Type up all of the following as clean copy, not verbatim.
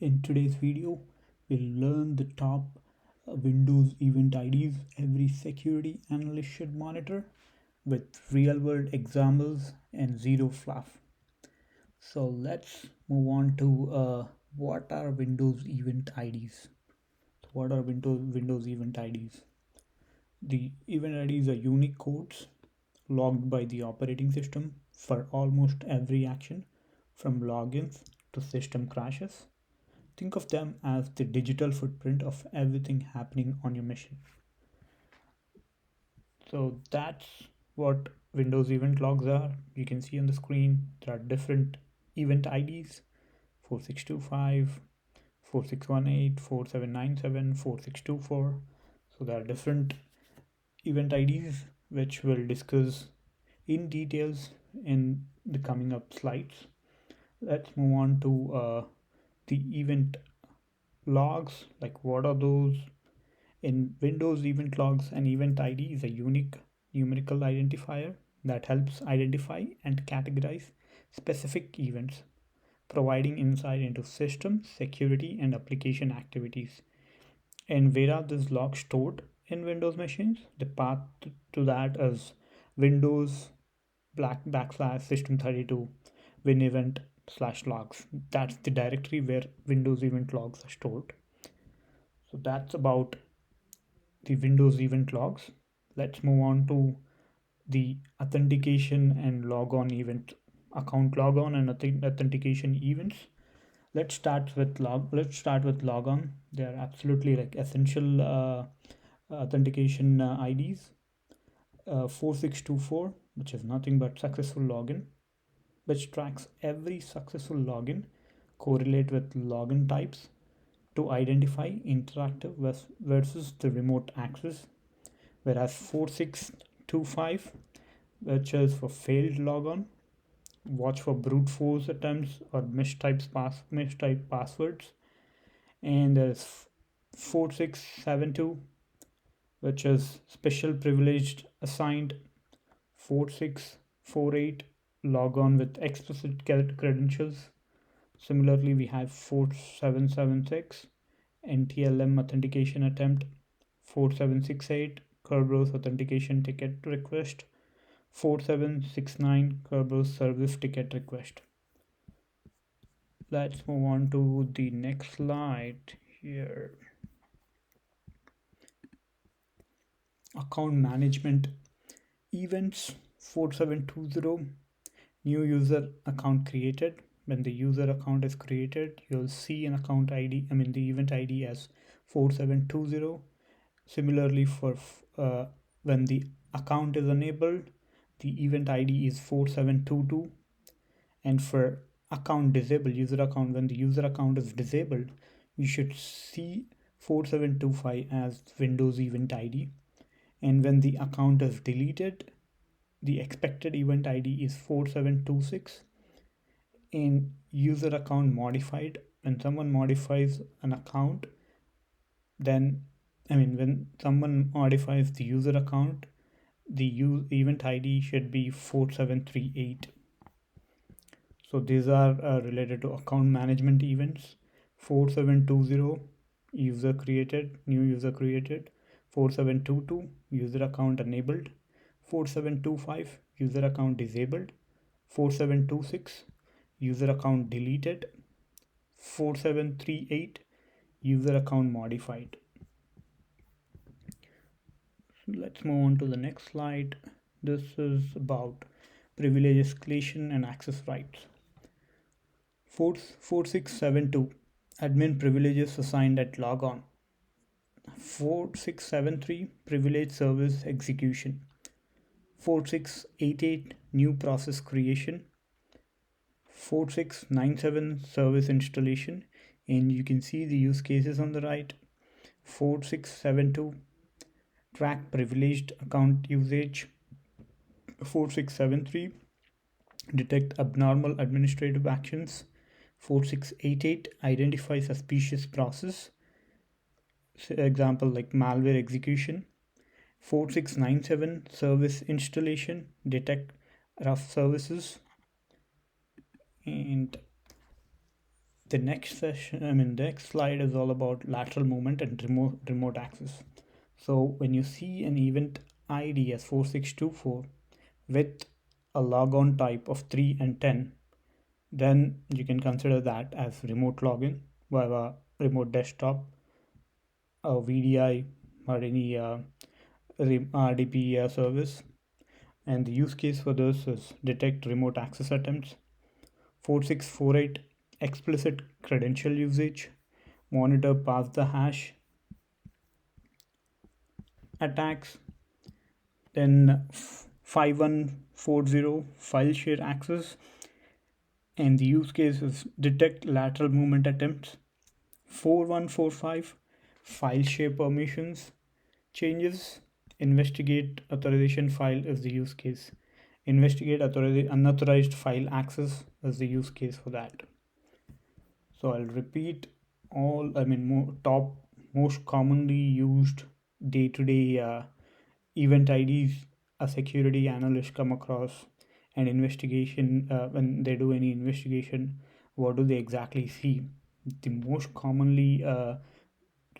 In today's video, we'll learn the top Windows Event IDs every security analyst should monitor with real-world examples and zero fluff. So let's move on to what are Windows Event IDs? What are Windows Event IDs? The event IDs are unique codes logged by the operating system for almost every action, from logins to system crashes. Think of them as the digital footprint of everything happening on your machine. So that's what Windows event logs are. You can see on the screen there are different event IDs: 4625, 4618, 4797, 4624. So there are different event IDs which we'll discuss in details in the coming up slides. Let's move on to the event logs. Like, what are those? In Windows, event logs, an event ID is a unique numerical identifier that helps identify and categorize specific events, providing insight into system, security, and application activities. And where are these logs stored in Windows machines? The path to that is Windows backslash system32 win event slash logs. That's the directory where Windows event logs are stored. So that's about the Windows event logs. Let's move on to the authentication and logon event, account logon and authentication events. Let's start with logon. They are absolutely like essential authentication IDs. 4624, which is nothing but successful login, which tracks every successful login, correlate with login types to identify interactive versus the remote access, whereas 4625, which is for failed logon, watch for brute force attempts or mistyped passwords. And there's 4672, which is special privileged assigned. 4648, log on with explicit credentials. Similarly, we have 4776, NTLM authentication attempt. 4768, Kerberos authentication ticket request. 4769, Kerberos service ticket request. Let's move on to the next slide here. Account management events. 4720, new user account created. When the user account is created, you'll see an account ID, the event ID as 4720. Similarly, for when the account is enabled, the event ID is 4722. And for account disabled, user account, when the user account is disabled, you should see 4725 as Windows event ID. And when the account is deleted, the expected event ID is 4726. In user account modified, when someone modifies an account, then when someone modifies the user account, the event ID should be 4738. So these are related to account management events. 4720, user created, new user created. 4722, user account enabled. 4725, user account disabled. 4726, user account deleted. 4738, user account modified. Let's move on to the next slide. This is about privilege escalation and access rights. 4672, admin privileges assigned at logon. 4673, privilege service execution. 4688, new process creation. 4697, service installation, and you can see the use cases on the right. 4672, track privileged account usage. 4673, detect abnormal administrative actions. 4688, identify suspicious process, example like malware execution. 4697, service installation, detect rough services. And The next session, the next slide is all about lateral movement and remote access. So when you see an event ID as 4624 with a logon type of 3 and 10, then you can consider that as remote login via a remote desktop, a VDI, or any RDP service. And the use case for this is detect remote access attempts, 4648 explicit credential usage, monitor pass the hash attacks, then 5140 file share access, and the use case is detect lateral movement attempts, 4145 file share permissions changes, investigate authorization file is the use case, investigate unauthorized file access is the use case for that. So I'll repeat all, top most commonly used day-to-day event IDs a security analyst come across an investigation. When they do any investigation, what do they exactly see? The most commonly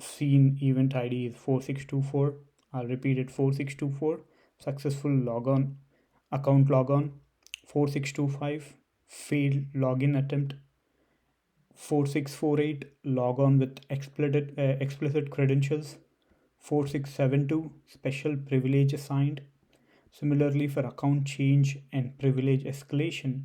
seen event ID is 4624. I'll repeat it, 4624 successful logon account logon, 4625 failed login attempt, 4648 log on with explicit credentials, 4672 special privilege assigned. Similarly, for account change and privilege escalation,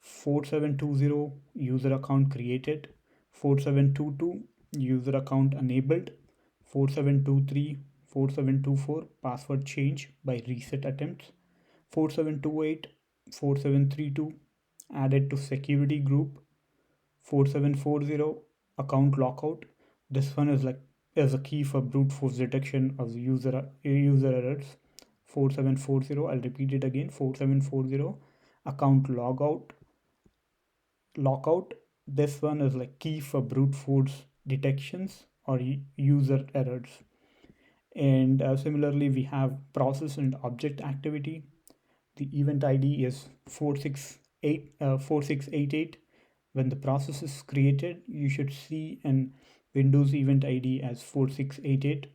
4720 user account created, 4722 user account enabled, 4723 4724 password change by reset attempts, 4728 4732 added to security group, 4740 account lockout. This one is like is a key for brute force detection of the user errors. 4740, I'll repeat it again, 4740 account logout lockout. This one is like key for brute force detections or user errors. And similarly, we have process and object activity. The event ID is 4688. When the process is created, you should see an Windows event ID as 4688,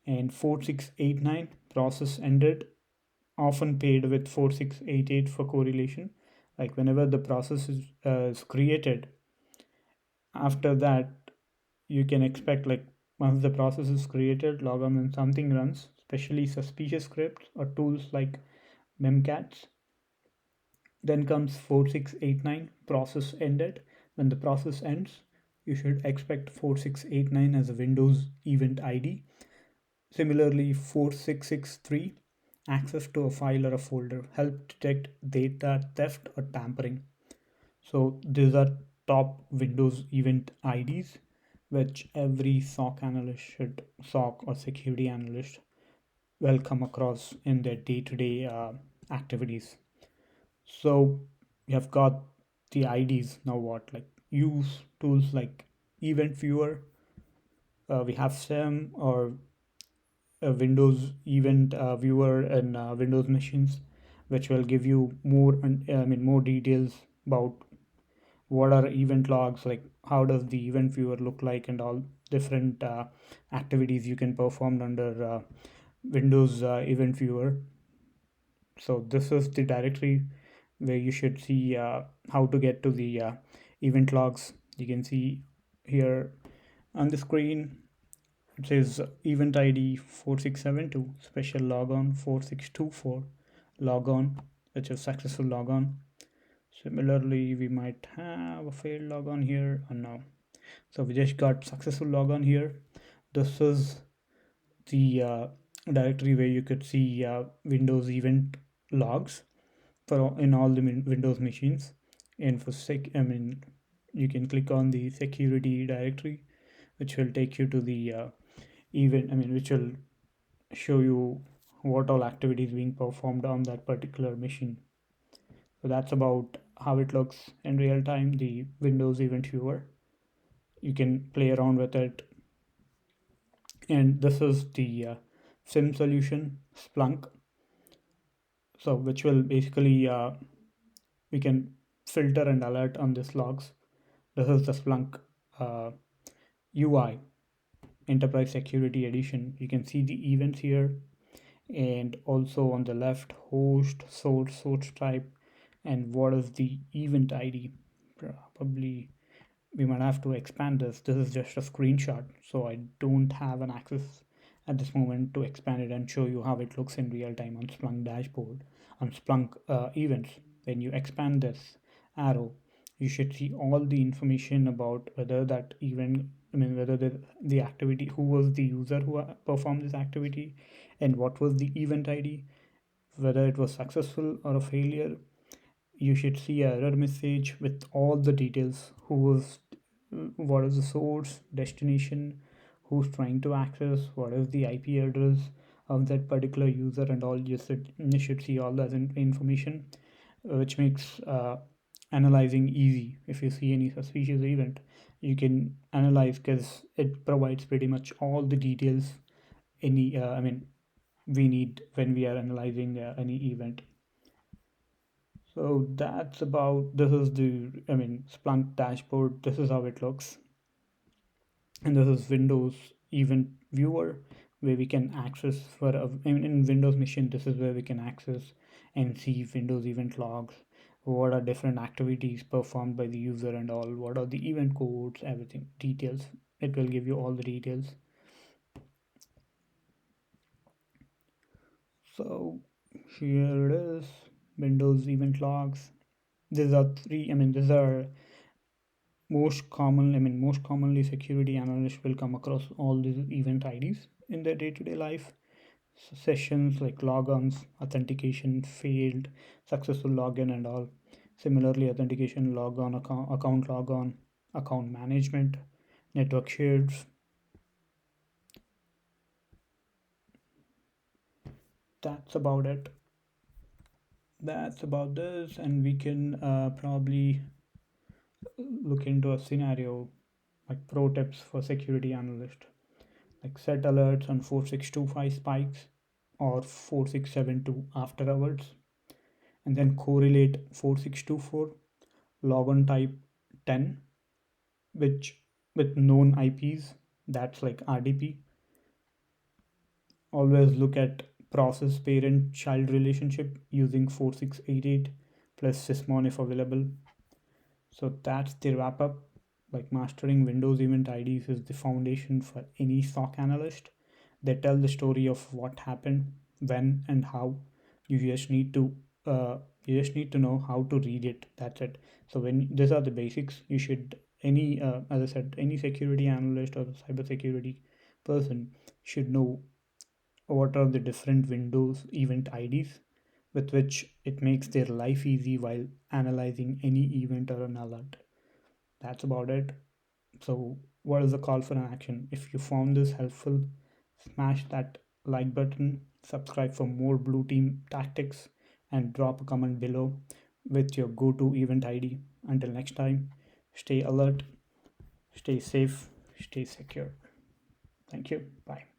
and 4689 process ended, often paired with 4688 for correlation. Like whenever the process is created, after that you can expect, like, once the process is created, log on when something runs, especially suspicious scripts or tools like memcats. Then comes 4689 process ended. When the process ends, you should expect 4689 as a Windows event ID. Similarly, 4663 access to a file or a folder, help detect data theft or tampering. So these are top Windows event IDs which every SOC or security analyst will come across in their day-to-day activities. So you have got the IDs. Now what? Like, use tools like Event Viewer. We have SEM or a Windows Event Viewer and Windows machines, which will give you more details about what are event logs, like how does the event viewer look like, and all different activities you can perform under Windows event viewer. So this is the directory where you should see how to get to the event logs. You can see here on the screen it says event ID 4672 special logon 4624 logon, which is successful logon. Similarly, we might have a failed logon here or no. So we just got successful logon here. This is the directory where you could see Windows event logs for in all the Windows machines. And for you can click on the security directory, which will take you to the which will show you what all activities being performed on that particular machine. So that's about how it looks in real time, the Windows event viewer. You can play around with it. And this is the SIM solution, Splunk. So which will basically we can filter and alert on these logs. This is the Splunk uh, UI Enterprise Security Edition. You can see the events here, and also on the left, host, source type, and what is the event ID. Probably we might have to expand this. This is just a screenshot, so I don't have an access at this moment to expand it and show you how it looks in real time on Splunk dashboard, on Splunk events. When you expand this arrow, you should see all the information about whether that event, I mean, whether the activity, who was the user who performed this activity, and what was the event ID, whether it was successful or a failure. You should see a error message with all the details: who was, what is the source, destination, who's trying to access, what is the IP address of that particular user, and all. You should see all that information, which makes analyzing easy. If you see any suspicious event, you can analyze because it provides pretty much all the details any I mean we need when we are analyzing any event. So that's about, this is the, I mean, Splunk dashboard. This is how it looks. And this is Windows event viewer, where we can access for in Windows machine. This is where we can access and see Windows event logs. What are different activities performed by the user and all? What are the event codes? Everything details. It will give you all the details. So here it is, Windows event logs. These are three. I mean, these are most commonly security analysts will come across all these event IDs in their day-to-day life. Sessions like logons, authentication, failed, successful login, and all. Similarly, authentication, logon, account logon, account management, network shares. That's about it. That's about this, and we can probably look into a scenario like pro tips for security analyst, like set alerts on 4625 spikes or 4672 after hours, and then correlate 4624 logon type 10, which with known IPs, that's like RDP. Always look at process parent child relationship using 4688 plus sysmon if available. So that's the wrap up. Like, mastering Windows event IDs is the foundation for any SOC analyst. They tell the story of what happened, when, and how. You just need to know how to read it. That's it. So when these are the basics, you should, any as I said, any security analyst or cybersecurity person should know what are the different Windows event IDs, with which it makes their life easy while analyzing any event or an alert. That's about it. So, what is the call for an action? If you found this helpful, smash that like button, subscribe for more blue team tactics, and drop a comment below with your go to event ID. Until next time, stay alert, stay safe, stay secure. Thank you. Bye.